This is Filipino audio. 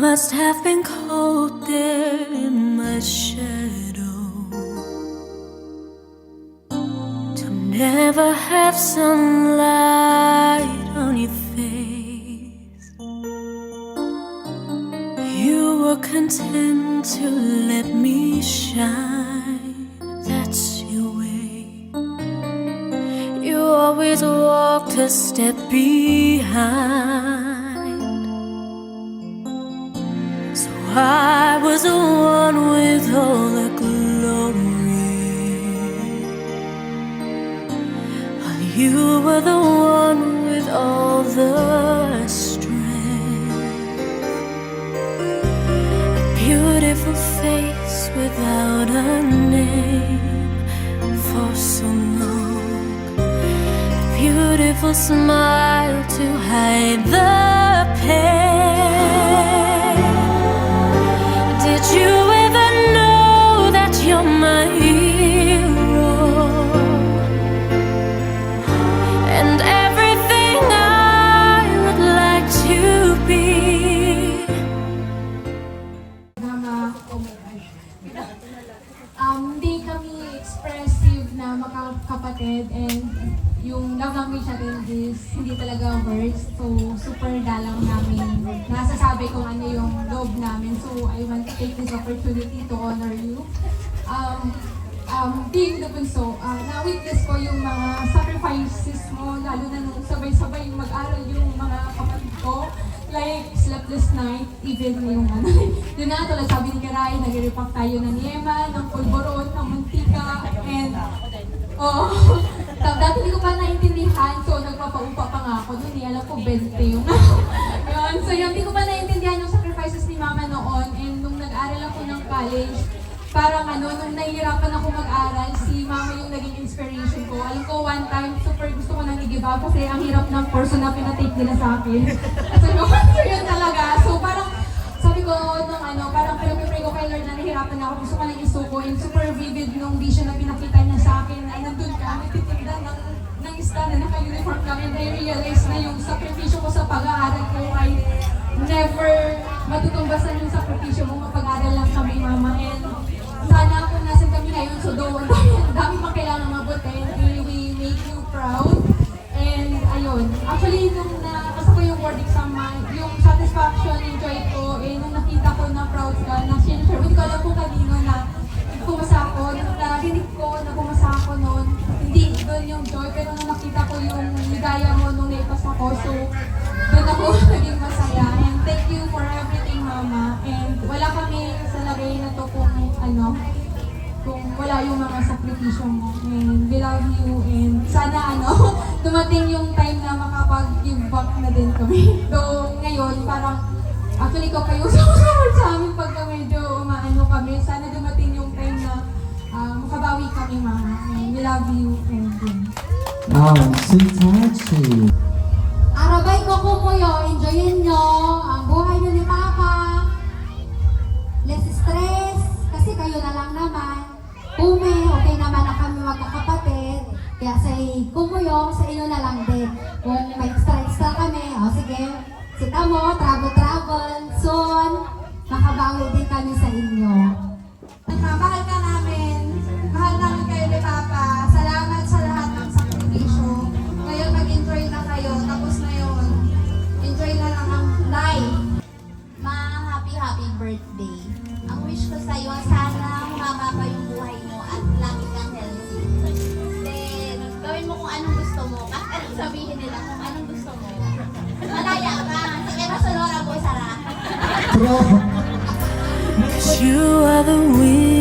must have been cold there in my shadow, to never have sunlight on your face. You were content to let me shine, that's your way. You always walked a step behind. I was the one with all the glory, while you were the one with all the strength. A beautiful face without a name for so long, a beautiful smile to hide the pain. Did you ever know that you're my hero, and everything I would like to be? Hindi kami expressive na makakapatid, and yung love language natin is hindi talaga words. So, super dalang namin nasasabi kung ano yung love namin. So, I want to take this opportunity to honor you. Being the bunso, na-witness ko yung mga sacrifices mo, lalo na nung sabay-sabay mag-aral yung mga kapatid ko. Like, sleepless night, even yung yun na, tulad sabi ni Karay, nag-repack tayo ng yema, ng pulboron, ng mantika, and dati hindi ko pa naintindihan, so nagpapaupa pa nga ako doon, alam ko 20 yung yun. So yun, hindi ko pa naintindihan yung sacrifices ni Mama noon, and nung nag-aral ako ng college, parang nung nahihirapan ako mag-aral, si Mama yung naging inspiration ko. Alam ko, one time, super gusto ko nang i-give up kasi ang hirap ng course na pinatake nila sa akin. So yun talaga. So parang, sabi ko, parang pinag-pray ko kay Lord na nahihirapan na ako. Gusto ko nang isuko, and super vivid nung vision na pinakita niya sa akin. Ay, nandun ka, nagtitinda ng stand na naka-uniform kami. And I realized na yung sakripisyo ko sa pag-aaral ko ay never matutumbasan yung sakripisyo mo. Mapag-aaral lang kami, Mama. And sana kung nasan kami ngayon, so doon, ang dami pang kailangan mabutin. We make you proud. And ayun, actually nung nakasa ko yung board exam, yung satisfaction, yung joy ko, nung nakita ko na proud ka, na sinishare, hindi ko alam kung kanino na pumasa ako, nung narinig ko na pumasa ako noon, hindi doon yung joy, pero nung nakita ko yung ligaya mo nung naipas ako, so doon ako naging masaya. And thank you for everything, Mama. And wala kami sa lagay na to kung wala yung mga sakripisyo mo. And we love you, and sana dumating yung time na makapag-give back na din kami. So ngayon, parang actually ko kayo sumunod sa amin pagka medyo kami. Sana dumating yung time na makabawi kami, Mama. And we love you, and wow, sweet touchy. Arabay ko kumuyo, enjoyin nyo ang buhay nyo ni Papa. Less stress, kasi kayo na lang naman. Okay naman na kami magkakapatid. Kaya sa kumuyo, sa inyo na lang din. Kung may extra kami, sige, sita mo, travel. Soon, makabawi din kami sa inyo. Mahal ka namin. Mahal namin kayo ni Papa. Salamat sa lahat ng sakripisyo. Ngayon, mag-enjoy na kayo. Tapos na yun. Enjoy na lang ang life. Happy birthday. Ang wish ko sa'yo, sana humaba pa yung buhay mo at lagi kang healthy. Then, gawin mo kung anong gusto mo. At sabihin nila kung anong gusto mo. Malaya ka. Sige, masunora po, Sarah. You are the wind